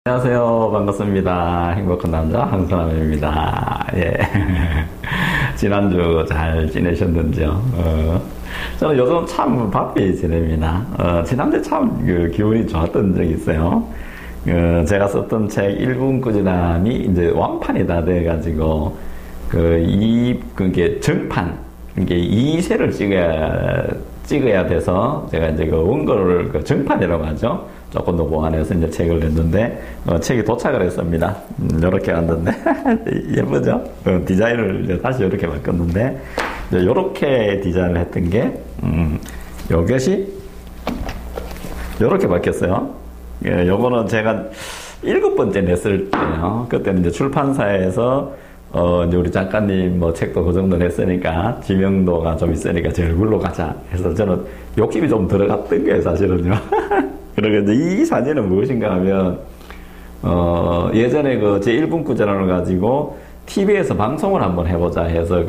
안녕하세요. 반갑습니다. 행복한 남자 한선남입니다. 예. 지난주 잘 지내셨는지요? 저는 요즘 참 바삐 지냅니다. 지난주에 참 기분이 좋았던 적이 있어요. 제가 썼던 책 1분 꾸준함이 이제 완판이 다 돼가지고, 그게 정판, 이게 2세를 찍어야 돼서, 제가 이제 그 원고를 정판이라고 하죠. 조금 더 보완해서 이제 책을 냈는데, 책이 도착을 했습니다. 요렇게 왔는데, 예쁘죠? 디자인을 이제 다시 이렇게 바꿨는데, 이제 요렇게 디자인을 했던 게, 요것이, 요렇게 바뀌었어요. 예, 요거는 제가 7번째 냈을 때요. 그때는 이제 출판사에서, 이제 우리 작가님 뭐 책도 그 정도 냈으니까, 지명도가 좀 있으니까 제 얼굴로 가자 해서 저는 욕심이 좀 들어갔던 거예요, 사실은요. 그러니까 이 사진은 무엇인가 하면, 예전에 제 1분 꾸준함을 가지고 TV에서 방송을 한번 해보자 해서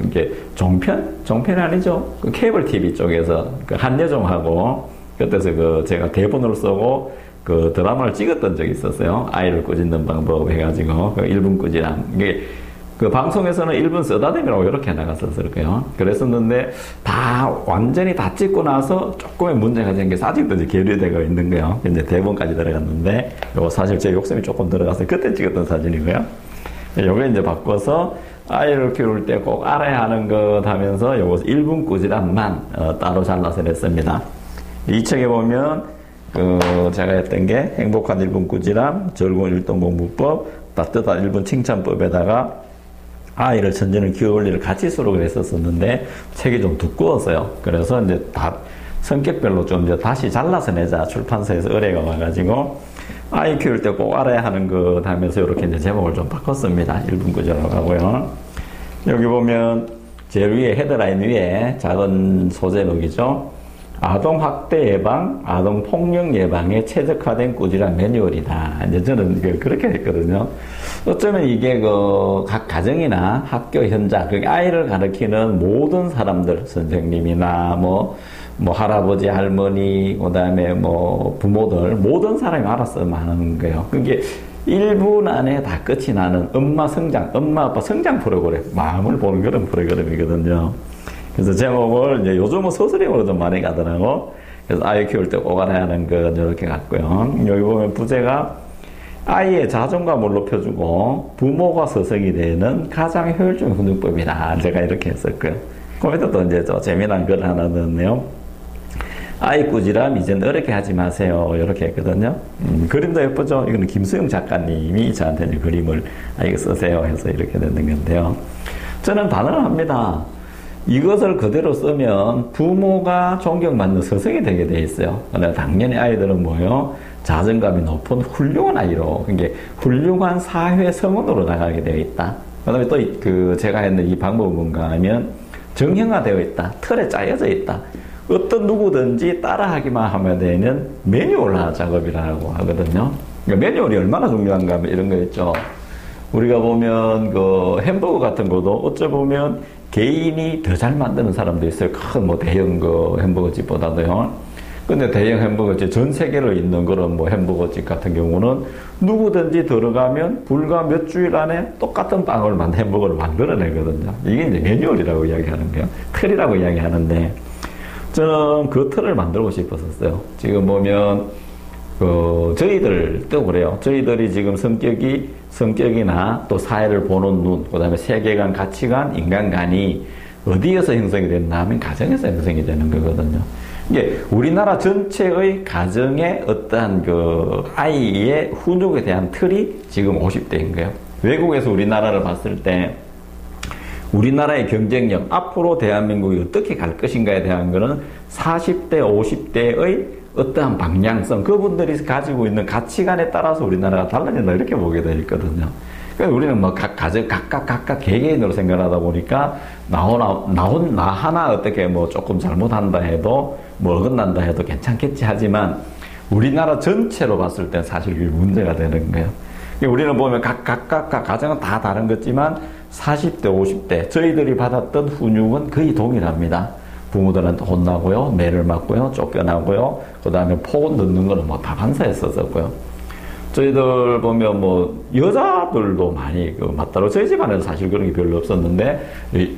이게 종편이 아니죠. 그 케이블 TV 쪽에서 한여종하고 그때서 제가 대본을 쓰고 그 드라마를 찍었던 적이 있었어요. 아이를 꾸짖는 방법 해가지고 1분 꾸준함. 이게 그 방송에서는 1분 쓰다듬이라고 이렇게 나갔었을 거예요. 그랬었는데 완전히 다 찍고 나서 조금의 문제가 생겨 사진도 이제 계류되고 있는 거예요. 이제 대본까지 들어갔는데 요거 사실 제 욕심이 조금 들어가서 그때 찍었던 사진이고요. 요거 이제 바꿔서 아이를 키울 때 꼭 알아야 하는 것 하면서 요거 1분 꾸지람만 따로 잘라서 냈습니다. 이 책에 보면 제가 했던 게 행복한 1분 꾸지람, 즐거운 일동 공부법, 따뜻한 1분 칭찬법에다가 아이를 천재는 키워올리를 같이 수록을 했었는데 책이 좀 두꺼웠어요. 그래서 이제 다 성격별로 좀 이제 다시 잘라서 내자 출판사에서 의뢰가 와가지고 아이 키울 때 꼭 알아야 하는 것 하면서 이렇게 이제 제목을 좀 바꿨습니다. 1분 꾸준함 하고요. 여기 보면 제일 위에 헤드라인 위에 작은 소제목이죠. 아동학대 예방, 아동폭력 예방에 최적화된 꾸준한 매뉴얼이다. 이제 저는 그렇게 했거든요. 어쩌면 이게 각 가정이나 학교 현장, 아이를 가르치는 모든 사람들, 선생님이나 할아버지, 할머니, 그 다음에 부모들, 모든 사람이 알았으면 하는 거예요. 그게 1분 안에 다 끝이 나는 엄마 아빠 성장 프로그램, 마음을 보는 그런 프로그램이거든요. 그래서 제목을 이제 요즘은 서술형으로 좀 많이 가더라고. 그래서 아이 키울 때 꼭 알아야 하는 건 이렇게 갔고요. 여기 보면 부제가 아이의 자존감을 높여주고 부모가 서성이 되는 가장 효율적인 훈육법이다. 제가 이렇게 했었고요. 거기다 또 이제 재미난 글 하나 넣었네요. 아이 꾸지람 이젠 어렵게 하지 마세요. 이렇게 했거든요. 그림도 예쁘죠? 이거는 김수영 작가님이 저한테 이제 그림을 이거 쓰세요 해서 이렇게 냈는 건데요. 저는 단언합니다. 이것을 그대로 쓰면 부모가 존경받는 서성이 되게 돼 있어요. 그러나 당연히 아이들은 자존감이 높은 훌륭한 아이로, 그게 훌륭한 사회 성원으로 나가게 되어 있다. 그 다음에 또 제가 했는 이 방법은 뭔가 하면 정형화되어 있다. 틀에 짜여져 있다. 어떤 누구든지 따라하기만 하면 되는 매뉴얼화 작업이라고 하거든요. 그러니까 매뉴얼이 얼마나 중요한가 하면 이런 거 있죠. 우리가 보면 햄버거 같은 것도 어쩌보면 개인이 더 잘 만드는 사람도 있어요. 큰 대형 햄버거집보다도요. 근데 대형 햄버거집, 전 세계로 있는 그런 햄버거집 같은 경우는 누구든지 들어가면 불과 몇 주일 안에 똑같은 햄버거를 만들어내거든요. 이게 이제 매뉴얼이라고 이야기하는 거예요. 틀이라고 이야기하는데, 저는 그 틀을 만들고 싶었었어요. 지금 보면, 저희들도 그래요. 저희들이 지금 성격이나 또 사회를 보는 눈, 그 다음에 세계관, 가치관, 인간관이 어디에서 형성이 됐나 하면 가정에서 형성이 되는 거거든요. 이게 우리나라 전체의 가정의 어떠한 아이의 훈육에 대한 틀이 지금 50대인 거예요. 외국에서 우리나라를 봤을 때 우리나라의 경쟁력, 앞으로 대한민국이 어떻게 갈 것인가에 대한 거는 40대, 50대의 어떠한 방향성, 그분들이 가지고 있는 가치관에 따라서 우리나라가 달라진다, 이렇게 보게 되어 있거든요. 그러니까 우리는 각각 개개인으로 생각하다 보니까, 나 하나 어떻게 조금 잘못한다 해도, 어긋난다 해도 괜찮겠지 하지만, 우리나라 전체로 봤을 땐 사실 이게 문제가 되는 거예요. 우리는 보면 각각 가정은 다 다른 거지만, 40대, 50대, 저희들이 받았던 훈육은 거의 동일합니다. 부모들한테 혼나고요, 매를 맞고요, 쫓겨나고요, 그 다음에 폭언 듣는 거는 다 반사했었고요. 저희들 보면 뭐 여자들도 많이 맞다로 저희 집안에는 사실 그런 게 별로 없었는데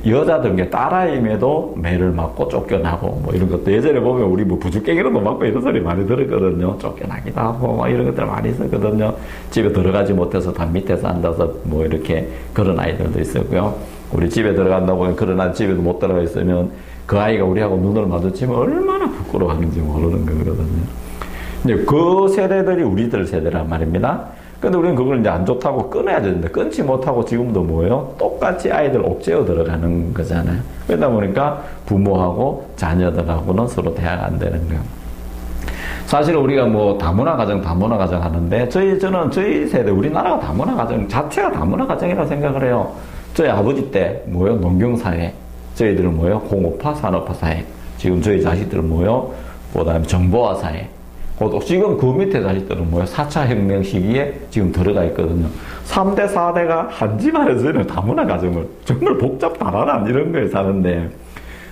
여자들 게 딸아임에도 매를 맞고 쫓겨나고 뭐 이런 것도 예전에 보면 우리 뭐 부주깽이로도 맞고 이런 소리 많이 들었거든요. 쫓겨나기도 하고 막 이런 것들 많이 있었거든요. 집에 들어가지 못해서 단 밑에서 앉아서 뭐 이렇게 그런 아이들도 있었고요. 우리 집에 들어간다고 하면 그런 아이 집에도 못 들어가 있으면 그 아이가 우리하고 눈을 마주치면 얼마나 부끄러워하는지 모르는 거거든요. 이제 그 세대들이 우리들 세대란 말입니다. 근데 우리는 그걸 이제 안 좋다고 끊어야 되는데 끊지 못하고 지금도 뭐예요? 똑같이 아이들 옥죄어 들어가는 거잖아요. 그러다 보니까 부모하고 자녀들하고는 서로 대화가 안 되는 거예요. 사실 우리가 뭐 다문화 가정 하는데 저는 저희 세대 우리나라가 다문화 가정 자체가 다문화 가정이라고 생각을 해요. 저희 아버지 때 뭐예요? 농경사회. 저희들은 뭐예요? 공업화 산업화 사회. 지금 저희 자식들은 뭐예요? 그다음에 정보화 사회. 지금 그 밑에 자식들은 뭐예요? 4차 혁명 시기에 지금 들어가 있거든요. 3대, 4대가 한 집안에서 저는 다문화 가정을 정말 복잡다란한 이런 거에 사는데,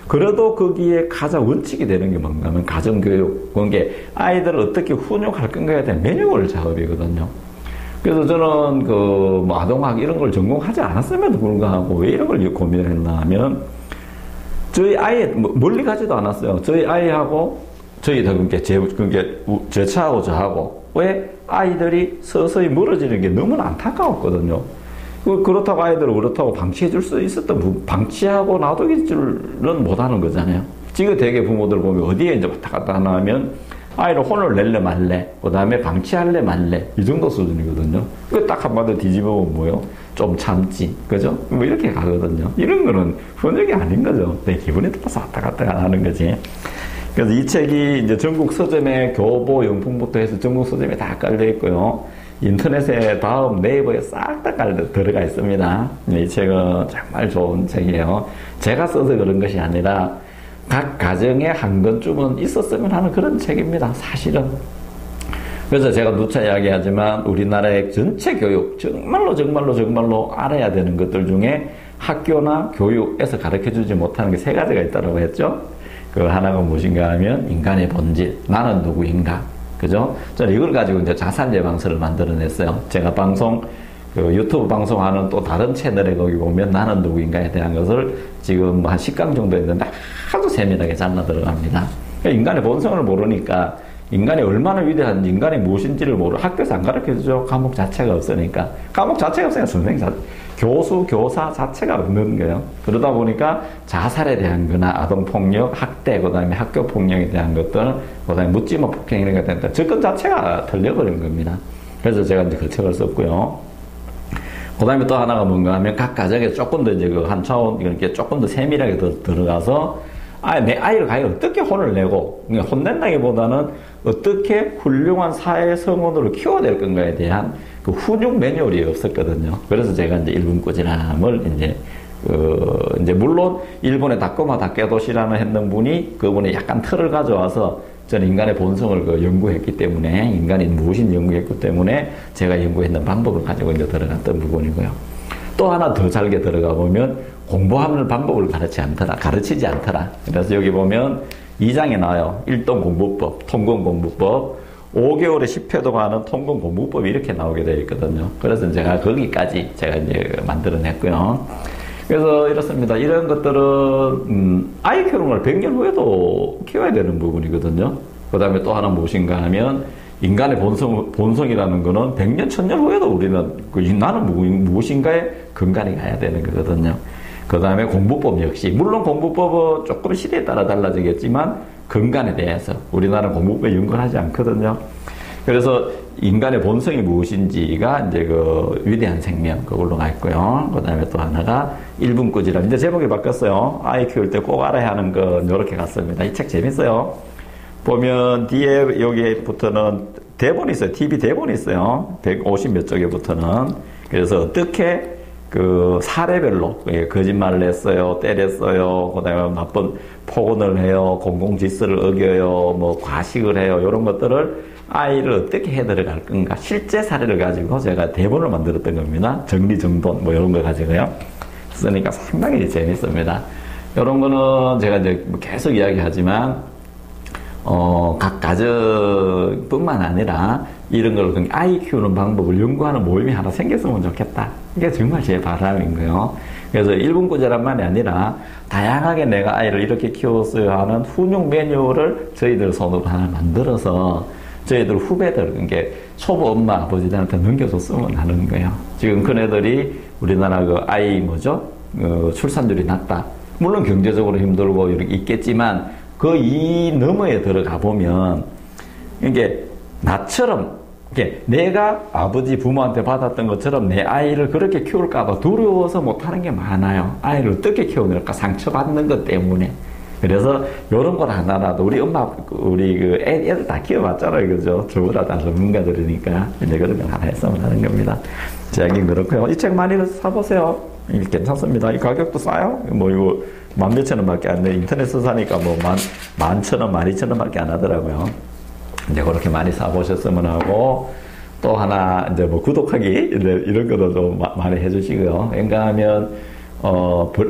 그래도 거기에 가장 원칙이 되는 게 뭔가 하면 가정교육, 그게 아이들을 어떻게 훈육할 건가에 대한 매뉴얼 작업이거든요. 그래서 저는 뭐 아동학 이런 걸 전공하지 않았음에도 불구하고 왜 이런 걸 고민을 했나 하면, 저희 아이, 멀리 가지도 않았어요. 저희 아이하고 저희도 제 차하고 저하고 왜 아이들이 서서히 멀어지는 게 너무나 안타까웠거든요. 그렇다고 아이들을 그렇다고 방치해 줄 수 있었던 방치하고 놔두기 줄은 못하는 거잖아요. 지금 대개 부모들 보면 어디에 이제 왔다 갔다 하나 하면 아이를 혼을 낼래 말래, 그 다음에 방치할래 말래 이 정도 수준이거든요. 그 딱 한마디로 뒤집어보면 뭐요? 좀 참지, 그죠? 뭐 이렇게 가거든요. 이런 거는 훈육이 아닌 거죠. 내 기분에 따라서 왔다 갔다 하는 거지. 그래서 이 책이 이제 전국 서점에 교보 용품부터 해서 전국 서점에 다 깔려 있고요. 인터넷에 다음 네이버에 싹 다 들어가 있습니다. 이 책은 정말 좋은 책이에요. 제가 써서 그런 것이 아니라 각 가정에 한 권쯤은 있었으면 하는 그런 책입니다. 사실은. 그래서 제가 누차 이야기하지만 우리나라의 전체 교육 정말로 알아야 되는 것들 중에 학교나 교육에서 가르쳐주지 못하는 게 세 가지가 있다고 했죠. 그 하나가 무엇인가 하면 인간의 본질, 나는 누구인가, 그죠? 저는 이걸 가지고 이제 자살 예방서를 만들어냈어요. 제가 유튜브 방송하는 또 다른 채널에 거기 보면 나는 누구인가에 대한 것을 지금 한 10강 정도 했는데 아주 세밀하게 잘라 들어갑니다. 인간의 본성을 모르니까 인간이 얼마나 위대한지, 인간이 무엇인지를 학교에서 안 가르쳐주죠. 과목 자체가 없으니까. 과목 자체가 없으니까 교수, 교사 자체가 없는 거예요. 그러다 보니까 자살에 대한 거나 아동폭력, 학대, 그 다음에 학교폭력에 대한 것들, 그 다음에 묻지마 폭행 이런 것에 대한 접근 자체가 틀려버린 겁니다. 그래서 제가 이제 그 책을 썼고요. 그 다음에 또 하나가 뭔가 하면 각 가정에 조금 더 이제 한 차원, 이렇게 조금 더 세밀하게 들어가서 내 아이를 과연 어떻게 혼을 내고, 혼낸다기보다는 어떻게 훌륭한 사회 성원으로 키워야 될 건가에 대한 그 훈육 매뉴얼이 없었거든요. 그래서 제가 이제 일본 꾸지람을 이제 물론 일본의 다꼬마 다케도시라는 했는 분이 그분이 약간 틀을 가져와서 저는 인간의 본성을 연구했기 때문에 인간이 무엇인지 연구했기 때문에 제가 연구했는 방법을 가지고 이제 들어갔던 부분이고요. 또 하나 더 잘게 들어가 보면 공부하는 방법을 가르치지 않더라. 그래서 여기 보면 2장에 나와요. 1동 공부법, 통공 공부법, 5개월에 10회도 가는 통공 공부법이 이렇게 나오게 되어 있거든요. 그래서 제가 거기까지 제가 이제 만들어냈고요. 그래서 이렇습니다. 이런 것들은, 아이 키우는 걸 100년 후에도 키워야 되는 부분이거든요. 그 다음에 또 하나 무엇인가 하면, 인간의 본성이라는 거는 100년, 1000년 후에도 우리는, 나는 무엇인가에 근간이 가야 되는 거거든요. 그 다음에 공부법 역시, 물론 공부법은 조금 시대에 따라 달라지겠지만, 근간에 대해서 우리나라는 공부법에 연구를 하지 않거든요. 그래서 인간의 본성이 무엇인지가 이제 위대한 생명, 그걸로 가 있고요. 그 다음에 또 하나가 1분 꾸지람. 이제 제목이 바뀌었어요. 아이 키울 때 꼭 알아야 하는 건 이렇게 갔습니다. 이 책 재밌어요. 보면 뒤에 여기부터는 대본이 있어요. TV 대본이 있어요. 150 몇 쪽에부터는. 그래서 어떻게 사례별로, 거짓말을 했어요, 때렸어요, 그 다음에 나쁜 폭언을 해요, 공공질서를 어겨요, 과식을 해요, 이런 것들을 아이를 어떻게 해 들어갈 건가. 실제 사례를 가지고 제가 대본을 만들었던 겁니다. 정리정돈, 이런 거 가지고요. 쓰니까 상당히 재밌습니다. 이런 거는 제가 이제 계속 이야기하지만, 각 가정뿐만 아니라 이런 걸 아이 키우는 방법을 연구하는 모임이 하나 생겼으면 좋겠다. 이게 정말 제 바람인 거예요. 그래서 일본구제란만이 아니라 다양하게 내가 아이를 이렇게 키웠어야 하는 훈육 매뉴얼을 저희들 손으로 하나 만들어서 저희들 후배들, 그러니까 초보 엄마, 아버지들한테 넘겨줬으면 하는 거예요. 지금 그네들이 우리나라 그 아이 출산율이 낮다. 물론 경제적으로 힘들고 이렇게 있겠지만 그 이 너머에 들어가 보면 이게 나처럼 이게 내가 아버지 부모한테 받았던 것처럼 내 아이를 그렇게 키울까봐 두려워서 못하는 게 많아요. 아이를 어떻게 키우는가 상처받는 것 때문에. 그래서 요런 걸 하나라도 우리 애들 다 키워봤잖아요. 그죠? 저보다 다 전문가들이니까 이제 그런 걸 하나 했으면 하는 겁니다. 제 얘기는 그렇고요. 이 책 많이 사보세요. 이게 괜찮습니다. 이 가격도 싸요. 이거 11,000원 밖에 안 돼. 인터넷에서 사니까 11,000원, 12,000원 밖에 안 하더라고요. 이제 그렇게 많이 사보셨으면 하고, 또 하나, 이제 구독하기, 이런 것도 좀 많이 해주시고요. 그러니까 하면,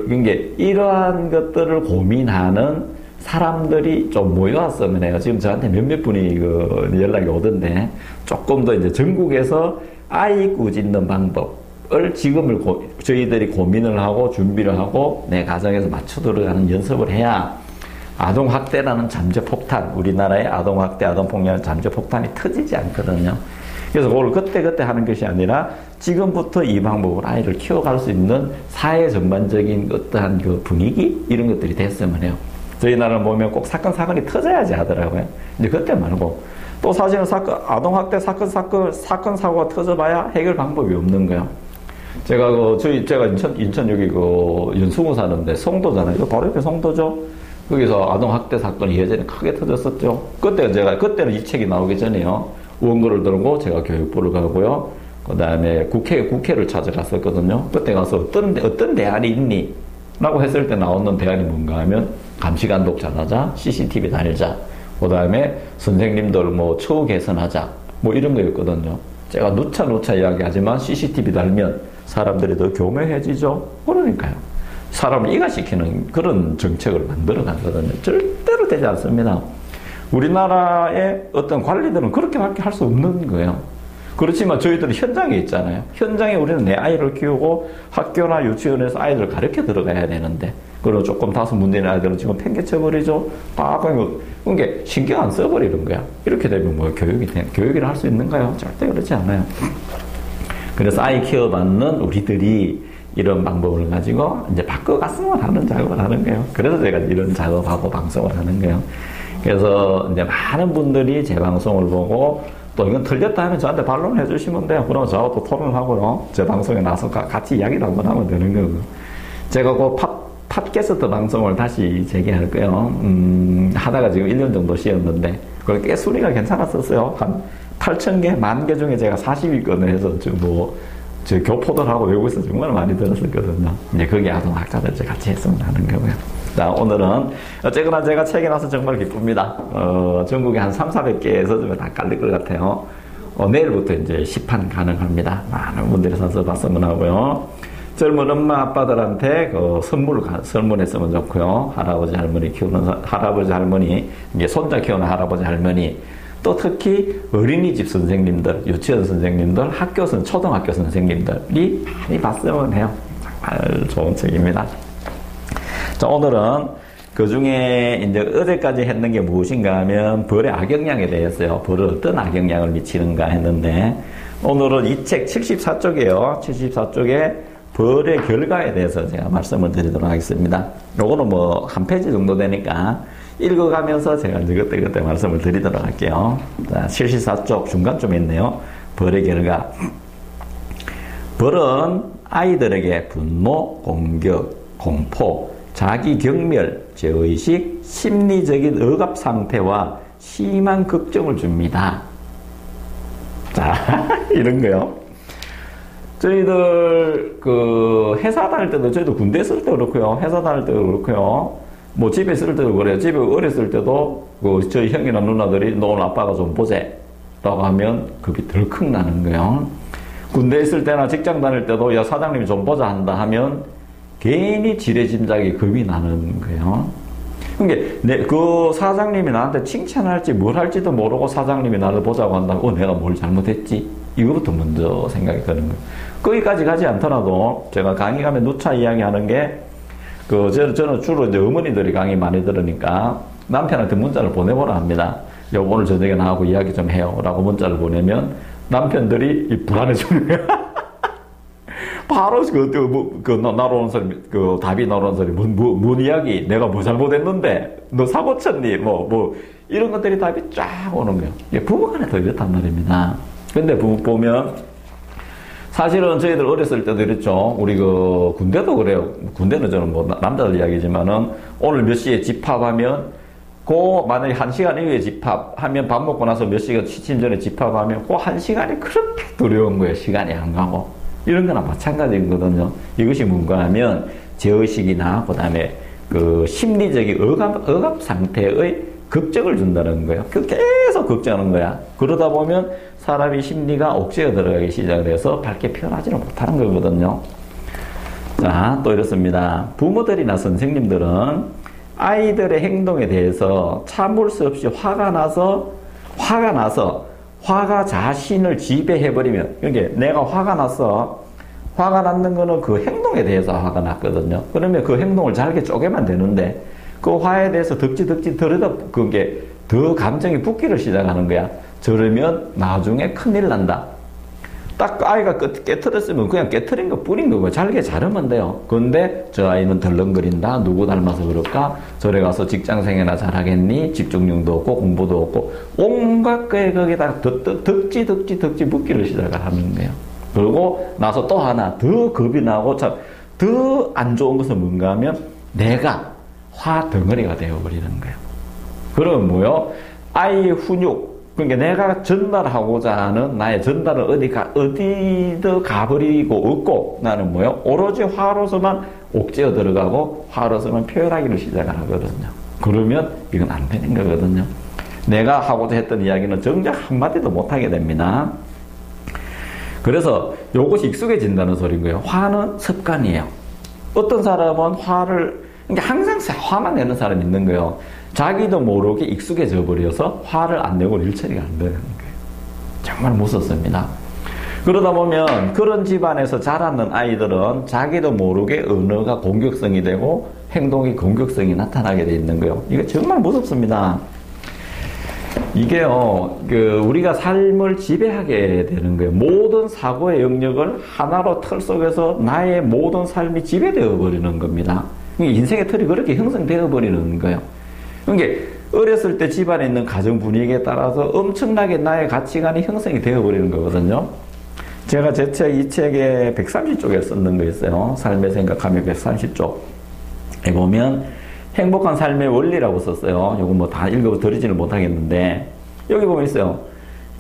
이게 이러한 것들을 고민하는 사람들이 좀 모여왔으면 해요. 지금 저한테 몇몇 분이 연락이 오던데, 조금 더 이제 전국에서 아이 꾸짖는 방법을 저희들이 고민을 하고 준비를 하고 내 가정에서 맞춰 들어가는 연습을 해야 아동학대라는 잠재폭탄, 우리나라의 아동학대, 아동폭력 잠재폭탄이 터지지 않거든요. 그래서 그걸 그때 하는 것이 아니라 지금부터 이 방법으로 아이를 키워갈 수 있는 사회 전반적인 어떠한 그 분위기? 이런 것들이 됐으면 해요. 저희 나라는 보면 꼭 사건이 터져야지 하더라고요. 근데 그때 말고 또 사실은 아동학대 사건, 사고가 터져봐야 해결 방법이 없는 거예요. 제가 인천 여기 연수구 사는데 송도잖아요. 바로 옆에 송도죠. 거기서 아동학대 사건이 예전에 크게 터졌었죠. 그때는 이 책이 나오기 전에요. 원고를 들고 제가 교육부를 가고요. 그 다음에 국회를 찾아갔었거든요. 그때 가서 어떤 대안이 있니? 라고 했을 때 나오는 대안이 뭔가 하면 감시감독 잘하자, CCTV 달자, 그 다음에 선생님들 처우 개선하자, 이런 거였거든요. 제가 누차 이야기하지만 CCTV 달면 사람들이 더 교묘해지죠. 그러니까요. 사람을 이가시키는 그런 정책을 만들어 갔거든요. 절대로 되지 않습니다. 우리나라의 어떤 관리들은 그렇게밖에 할 수 없는 거예요. 그렇지만 저희들은 현장에 있잖아요. 현장에 우리는 내 아이를 키우고 학교나 유치원에서 아이들을 가르쳐 들어가야 되는데, 그리고 조금 다소 문제는 아이들은 지금 팽개쳐버리죠. 그러니까 신경 안 써버리는 거야. 이렇게 되면 교육을 할 수 있는가요? 절대 그렇지 않아요. 그래서 아이 키워받는 우리들이 이런 방법을 가지고 이제 바꿔갔으면 하는 작업을 하는 거예요. 그래서 제가 이런 작업하고 방송을 하는 거예요. 그래서 이제 많은 분들이 제 방송을 보고 또 이건 틀렸다 하면 저한테 반론해 주시면 돼요. 그러면 저하고 또 토론을 하고요. 제 방송에 나서 같이 이야기를 한번 하면 되는 거고. 제가 팟캐스트 방송을 다시 재개할 거예요. 하다가 지금 1년 정도 쉬었는데, 그걸 꽤 순위가 괜찮았었어요. 한 8,000개, 10,000개 중에 제가 40위권을 해서 저 교포들하고 외국에서 정말 많이 들었었거든요. 이제 거기 아동학자들 같이 했으면 하는 거고요. 자, 오늘은 어쨌거나 제가 책에 나서 정말 기쁩니다. 전국에 한 300~400개 서점에 다 깔릴 것 같아요. 내일부터 이제 시판 가능합니다. 많은 분들이 사서 봤으면 하고요. 젊은 엄마 아빠들한테 선물했으면 좋고요. 할아버지 할머니, 이제 손자 키우는 할아버지 할머니, 또 특히 어린이집 선생님들, 유치원 선생님들, 초등학교 선생님들이 많이 봤으면 해요. 정말 좋은 책입니다. 자, 오늘은 그 중에 이제 어제까지 했는 게 무엇인가 하면 벌의 악영향에 대해서요. 벌은 어떤 악영향을 미치는가 했는데, 오늘은 이 책 74쪽이에요. 74쪽에 벌의 결과에 대해서 제가 말씀을 드리도록 하겠습니다. 요거는 한 페이지 정도 되니까 읽어가면서 제가 이제 그때 말씀을 드리도록 할게요. 자, 74쪽 중간쯤에 있네요. 벌의 결과. 벌은 아이들에게 분노, 공격, 공포, 자기 경멸, 죄의식, 심리적인 억압 상태와 심한 걱정을 줍니다. 자, 이런 거요. 저희들 회사 다닐 때도, 저희도 군대 있을 때도 그렇고요. 회사 다닐 때도 그렇고요. 집에 있을 때도 그래요. 집에 어렸을 때도 저희 형이나 누나들이 너 오늘 아빠가 좀 보재 라고 하면 급이 덜컥 나는 거예요. 군대 있을 때나 직장 다닐 때도 야 사장님이 좀 보자 한다 하면 괜히 지레짐작이 겁이 나는 거예요. 그러니까 그 사장님이 나한테 칭찬할지 뭘 할지도 모르고 사장님이 나를 보자고 한다고 내가 뭘 잘못했지? 이거부터 먼저 생각이 드는 거예요. 거기까지 가지 않더라도 제가 강의 가면 누차 이야기하는 게 저는 주로 이제 어머니들이 강의 많이 들으니까 남편한테 문자를 보내보라 합니다. 오늘 저녁에 나하고 이야기 좀 해요. 라고 문자를 보내면 남편들이 불안해지는 거야. 바로 나로 오는 소리, 답이 나오는 소리, 뭔 이야기? 내가 뭐 잘못했는데? 너 사고 쳤니? 이런 것들이 답이 쫙 오는 거예요. 부부간에 더 이렇단 말입니다. 근데 부부 보면, 사실은 저희들 어렸을 때도 이랬죠. 우리 군대도 그래요. 군대는 저는 남자들 이야기지만은, 오늘 몇 시에 집합하면, 만약에 1시간 이후에 집합하면 밥 먹고 나서 몇 시간 취침 전에 집합하면, 1시간이 그렇게 두려운 거예요. 시간이 안 가고. 이런 거나 마찬가지거든요. 이것이 뭔가 하면 제의식이나 그다음에 심리적인 억압 상태의 걱정을 준다는 거예요. 계속 걱정하는 거야. 그러다 보면 사람이 심리가 옥죄어 들어가기 시작을 해서 밝게 표현하지는 못하는 거거든요. 자, 또 이렇습니다. 부모들이나 선생님들은 아이들의 행동에 대해서 참을 수 없이 화가 나서 화가 자신을 지배해버리면, 그러니까 내가 화가 났는 거는 그 행동에 대해서 화가 났거든요. 그러면 그 행동을 잘게 쪼개면 되는데, 그 화에 대해서 덕지 그게 더 감정이 붓기를 시작하는 거야. 저러면 나중에 큰일 난다. 딱 아이가 깨트렸으면 그냥 깨트린 거 뿌린 거고, 잘게 자르면 돼요. 근데 저 아이는 덜렁거린다. 누구 닮아서 그럴까? 저래 가서 직장생활이나 잘하겠니? 집중력도 없고 공부도 없고 온갖 거에 거기다가 덕지 붓기를 시작하는 거예요. 그리고 나서 또 하나 더 겁이 나고 더 안 좋은 것은 뭔가 하면 내가 화 덩어리가 되어버리는 거예요. 그러면 뭐요? 아이의 훈육, 그러니까 내가 전달하고자 하는 나의 전달은 어디도 가버리고 없고, 나는 뭐요? 오로지 화로서만 옥죄어 들어가고 화로서만 표현하기를 시작하거든요. 그러면 이건 안 되는 거거든요. 내가 하고자 했던 이야기는 정작 한마디도 못하게 됩니다. 그래서 이것이 익숙해진다는 소리인 거예요. 화는 습관이에요. 어떤 사람은 그러니까 항상 화만 내는 사람이 있는 거예요. 자기도 모르게 익숙해져 버려서 화를 안 내고 일처리가 안 되는 거예요. 정말 무섭습니다. 그러다 보면 그런 집안에서 자라는 아이들은 자기도 모르게 언어가 공격성이 되고 행동이 공격성이 나타나게 돼 있는 거예요. 이거 정말 무섭습니다. 이게요, 우리가 삶을 지배하게 되는 거예요. 모든 사고의 영역을 하나로 틀 속에서 나의 모든 삶이 지배되어 버리는 겁니다. 인생의 틀이 그렇게 형성되어 버리는 거예요. 그러니까 어렸을 때 집안에 있는 가정 분위기에 따라서 엄청나게 나의 가치관이 형성이 되어버리는 거거든요. 제가 제 책, 이 책에 130쪽에 썼는 거 있어요. 삶의 생각하며 130쪽에 보면 행복한 삶의 원리라고 썼어요. 요거 뭐 다 읽어드리지는 못하겠는데, 여기 보면 있어요.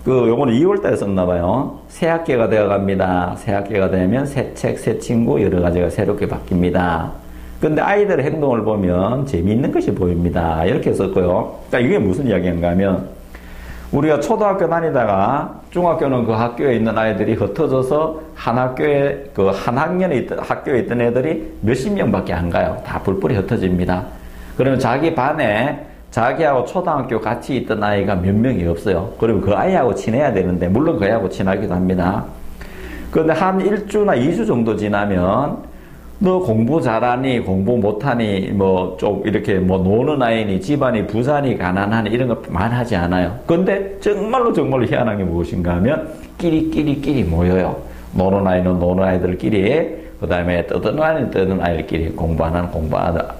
요거는 2월달에 썼나봐요. 새 학기가 되어갑니다. 새 학기가 되면 새 책, 새 친구, 여러 가지가 새롭게 바뀝니다. 근데 아이들의 행동을 보면 재미있는 것이 보입니다. 이렇게 썼고요. 그러니까 이게 무슨 이야기인가 하면, 우리가 초등학교 다니다가 중학교는 그 학교에 있는 아이들이 흩어져서 한 학교에, 한 학년에 학교에 있던 애들이 몇십 명밖에 안 가요. 다 뿔뿔이 흩어집니다. 그러면 자기 반에 자기하고 초등학교 같이 있던 아이가 몇 명이 없어요. 그러면 그 아이하고 친해야 되는데, 물론 그 아이하고 친하기도 합니다. 그런데 한 1주나 2주 정도 지나면 너 공부 잘하니, 공부 못하니, 좀 이렇게 노는 아이니, 집안이 부자니, 가난하니, 이런 거 말하지 않아요. 근데 정말로 희한한 게 무엇인가 하면, 끼리 모여요. 노는 아이는 노는 아이들끼리, 그 다음에 떠드는 아이는 떠드는 아이들끼리, 공부하는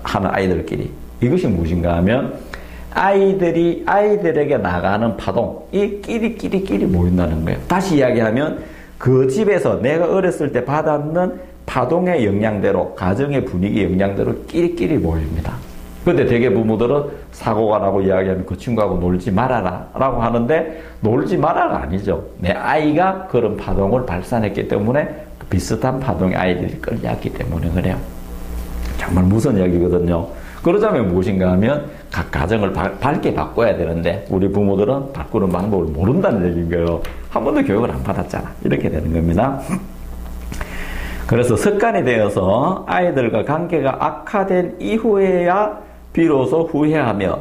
아이들끼리. 이것이 무엇인가 하면, 아이들에게 나가는 파동, 이 끼리 모인다는 거예요. 다시 이야기하면, 그 집에서 내가 어렸을 때 받았는 파동의 영향대로, 가정의 분위기 영향대로 끼리끼리 모입니다. 근데 대개 부모들은 사고가 나고 이야기하면 그 친구하고 놀지 말아라 라고 하는데, 놀지 말아가 아니죠. 내 아이가 그런 파동을 발산했기 때문에 비슷한 파동의 아이들이 끌려왔기 때문에 그래요. 정말 무서운 이야기거든요. 그러자면 무엇인가 하면 각 가정을 밝게 바꿔야 되는데, 우리 부모들은 바꾸는 방법을 모른다는 얘기인 거예요. 한 번도 교육을 안 받았잖아. 이렇게 되는 겁니다. 그래서 습관이 되어서 아이들과 관계가 악화된 이후에야 비로소 후회하며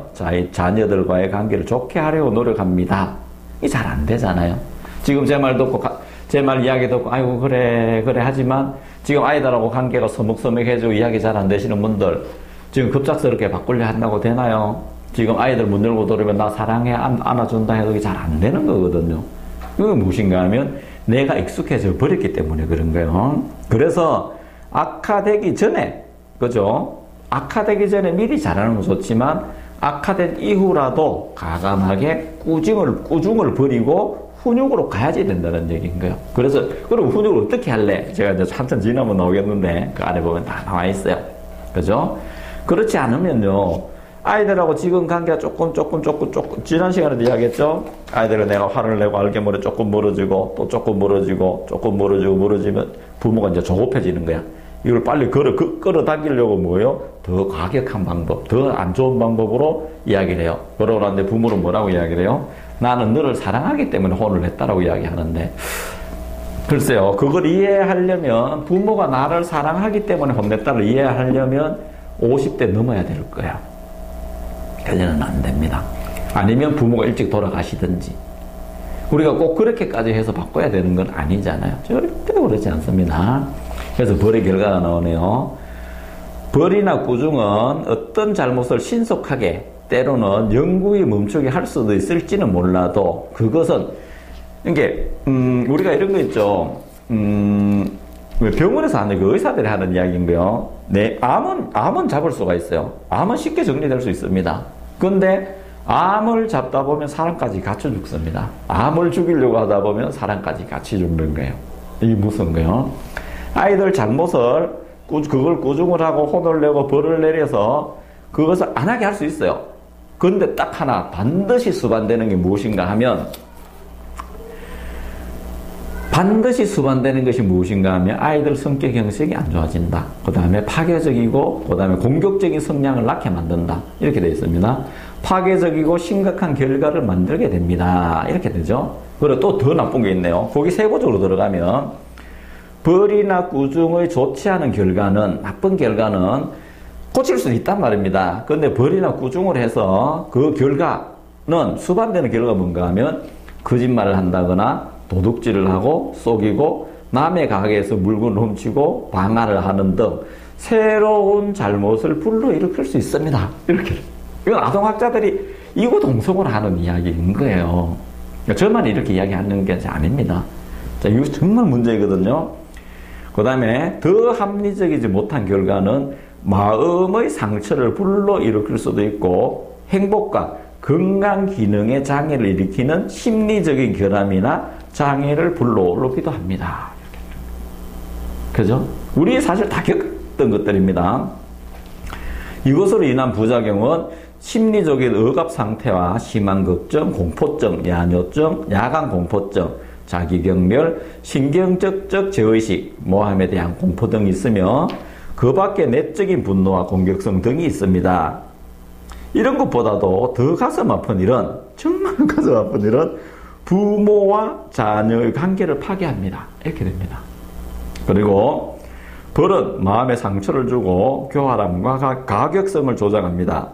자녀들과의 관계를 좋게 하려고 노력합니다. 이게 잘 안 되잖아요. 지금 제 말 듣고, 제 말 이야기 듣고, 아이고, 그래 하지만, 지금 아이들하고 관계가 서먹서먹해지고 이야기 잘 안 되시는 분들, 지금 급작스럽게 바꾸려 한다고 되나요? 지금 아이들 문 열고 들어오면 나 사랑해, 안아준다 해도 이게 잘 안 되는 거거든요. 그게 무엇인가 하면, 내가 익숙해져 버렸기 때문에 그런 거예요. 그래서, 악화되기 전에, 그죠? 악화되기 전에 미리 잘하는 건 좋지만, 악화된 이후라도 가감하게 꾸중을 버리고 훈육으로 가야지 된다는 얘기인 거예요. 그래서, 그럼 훈육을 어떻게 할래? 제가 이제 한참 지나면 나오겠는데, 그 안에 보면 다 나와 있어요. 그죠? 그렇지 않으면요, 아이들하고 지금 관계가 조금, 지난 시간에도 이야기했죠? 아이들은 내가 화를 내고 알게모레 조금 멀어지고, 또 조금 멀어지면 부모가 이제 조급해지는 거야. 이걸 빨리 끌어당기려고 뭐예요? 더 과격한 방법, 더 안 좋은 방법으로 이야기를 해요. 그러는데 부모는 뭐라고 이야기를 해요? 나는 너를 사랑하기 때문에 혼을 냈다라고 이야기하는데, 글쎄요, 그걸 이해하려면, 부모가 나를 사랑하기 때문에 혼냈다를 이해하려면 50대 넘어야 될 거예요. 그러면 안 됩니다. 아니면 부모가 일찍 돌아가시든지. 우리가 꼭 그렇게까지 해서 바꿔야 되는 건 아니잖아요. 절대 그렇지 않습니다. 그래서 벌의 결과가 나오네요. 벌이나 꾸중은 어떤 잘못을 신속하게, 때로는 영구히 멈추게 할 수도 있을지는 몰라도, 그것은 이게 우리가 이런 거 있죠. 병원에서 하는 그 의사들이 하는 이야기인 거요. 네, 암은 잡을 수가 있어요. 암은 쉽게 정리될 수 있습니다. 근데 암을 잡다 보면 사람까지 같이 죽습니다. 암을 죽이려고 하다 보면 사람까지 같이 죽는 거예요. 이게 무슨 거예요? 아이들 잘못을 그걸 꾸중을 하고 혼을 내고 벌을 내려서 그것을 안 하게 할 수 있어요. 그런데 딱 하나 반드시 수반되는 게 무엇인가 하면, 반드시 수반되는 것이 무엇인가 하면 아이들 성격 형성이 안 좋아진다. 그 다음에 파괴적이고, 그 다음에 공격적인 성향을 낳게 만든다. 이렇게 되어 있습니다. 파괴적이고 심각한 결과를 만들게 됩니다. 이렇게 되죠. 그리고 또 더 나쁜 게 있네요. 거기 세부적으로 들어가면, 벌이나 꾸중의 좋지 않은 결과는, 나쁜 결과는 고칠 수 있단 말입니다. 그런데 벌이나 꾸중을 해서 그 결과는, 수반되는 결과가 뭔가 하면 거짓말을 한다거나 도둑질을 하고 속이고 남의 가게에서 물건을 훔치고 방화를 하는 등 새로운 잘못을 불러일으킬 수 있습니다. 이렇게. 이건 아동학자들이 이구동성으로 하는 이야기인 거예요. 저만 이렇게 이야기하는 게 아닙니다. 자, 이거 정말 문제거든요. 그 다음에 더 합리적이지 못한 결과는 마음의 상처를 불러일으킬 수도 있고, 행복과 건강 기능의 장애를 일으키는 심리적인 결함이나 장애를 불러오르기도 합니다. 그죠? 우리 사실 다 겪었던 것들입니다. 이것으로 인한 부작용은 심리적인 억압 상태와 심한 걱정, 공포증, 야뇨증, 야간 공포증, 자기경멸, 신경적적 제의식, 모함에 대한 공포 등이 있으며, 그 밖에 내적인 분노와 공격성 등이 있습니다. 이런 것보다도 더 가슴 아픈 일은, 정말 가슴 아픈 일은 부모와 자녀의 관계를 파괴합니다. 이렇게 됩니다. 그리고 벌은 마음에 상처를 주고 교활함과 가격성을 조장합니다.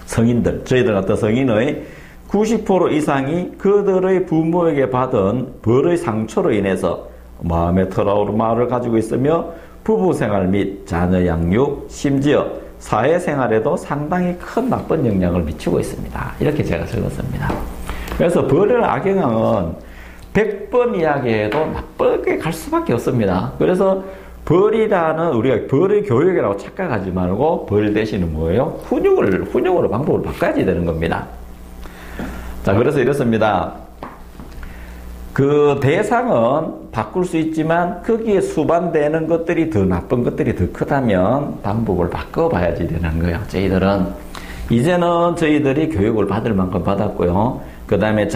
성인들, 저희들 같은 성인의 90% 이상이 그들의 부모에게 받은 벌의 상처로 인해서 마음의 트라우마를 가지고 있으며 부부생활 및 자녀 양육, 심지어 사회생활에도 상당히 큰 나쁜 영향을 미치고 있습니다. 이렇게 제가 적었습니다. 그래서 벌을 악영향은 100번 이야기해도 나쁘게 갈 수밖에 없습니다. 그래서 벌이라는, 우리가 벌의 교육이라고 착각하지 말고 벌 대신은 뭐예요? 훈육으로 방법을 바꿔야지 되는 겁니다. 자, 그래서 이렇습니다. 그 대상은 바꿀 수 있지만 거기에 수반되는 것들이 더 나쁜 것들이 더 크다면 방법을 바꿔봐야지 되는 거예요. 저희들은 이제는 저희들이 교육을 받을 만큼 받았고요. 그 다음에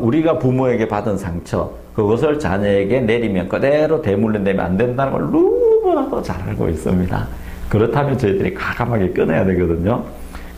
우리가 부모에게 받은 상처, 그것을 자녀에게 내리면 그대로 대물림되면 안 된다는 걸 너무나도 잘 알고 있습니다. 그렇다면 저희들이 과감하게 끊어야 되거든요.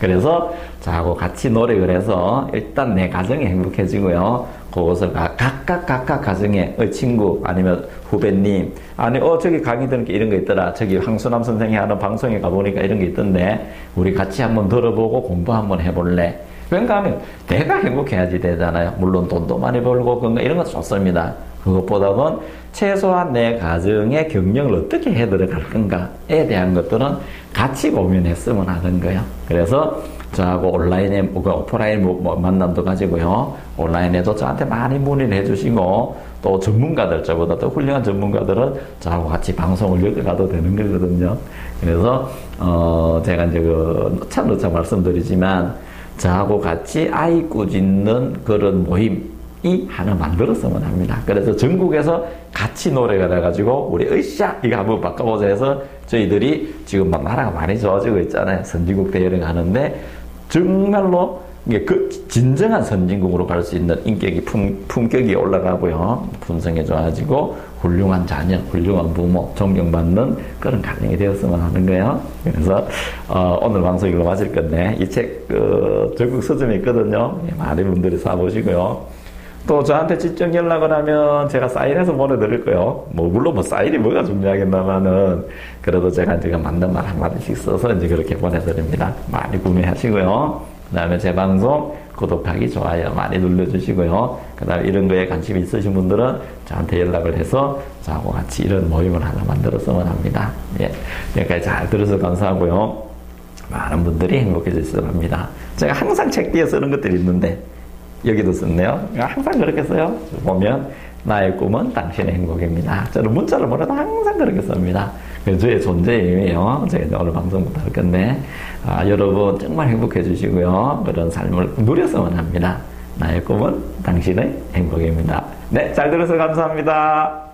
그래서 저하고 같이 노력을 해서 일단 내 가정이 행복해지고요. 그것을 각각 가정의 친구 아니면 후배님 아니 저기 강의 들은 게 이런 거 있더라. 저기 황순남 선생이 하는 방송에 가보니까 이런 게 있던데 우리 같이 한번 들어보고 공부 한번 해볼래. 그러니까 하면 내가 행복해야지 되잖아요. 물론 돈도 많이 벌고 그런 거 이런 것도 좋습니다. 그것보다는 최소한 내 가정의 경영을 어떻게 해 들어갈 건가에 대한 것들은 같이 고민했으면 하는 거예요. 그래서 저하고 온라인에 오프라인 만남도 가지고요. 온라인에도 저한테 많이 문의를 해주시고 또 전문가들 저보다 더 훌륭한 전문가들은 저하고 같이 방송을 이어가도 되는 거거든요. 그래서 제가 이제 누차 말씀드리지만 저하고 같이 아이 꾸짖는 그런 모임이 하나 만들었으면 합니다. 그래서 전국에서 같이 노래가 돼가지고 우리 으쌰 이거 한번 바꿔보자 해서 저희들이 지금 막 나라가 많이 좋아지고 있잖아요. 선진국 대회를 가는데 정말로 이게 진정한 선진국으로 갈 수 있는 인격이 품격이 올라가고요. 품성이 좋아지고 훌륭한 자녀, 훌륭한 부모, 존경받는 그런 가정이 되었으면 하는 거예요. 그래서 오늘 방송 이걸로 마칠 건데 이 책 전국 서점에 있거든요. 많은 분들이 사보시고요. 또 저한테 직접 연락을 하면 제가 사인해서 보내드릴 거예요. 물론 사인이 뭐가 중요하겠나마는 그래도 제가 맞는 말 한마디씩 써서 이제 그렇게 보내드립니다. 많이 구매하시고요. 그 다음에 제 방송 구독하기, 좋아요 많이 눌러주시고요. 그 다음에 이런 거에 관심이 있으신 분들은 저한테 연락을 해서 저하고 같이 이런 모임을 하나 만들었으면 합니다. 예. 여기까지 잘 들어서 감사하고요. 많은 분들이 행복해지시길 합니다. 제가 항상 책 뒤에 쓰는 것들이 있는데 여기도 썼네요. 항상 그렇게 써요. 보면 나의 꿈은 당신의 행복입니다. 저는 문자를 보내도 항상 그렇게 씁니다. 저의 존재의 의미예요. 제가 오늘 방송부터 할 건데 여러분 정말 행복해 주시고요. 그런 삶을 누렸으면 합니다. 나의 꿈은 당신의 행복입니다. 네, 잘 들어서 감사합니다.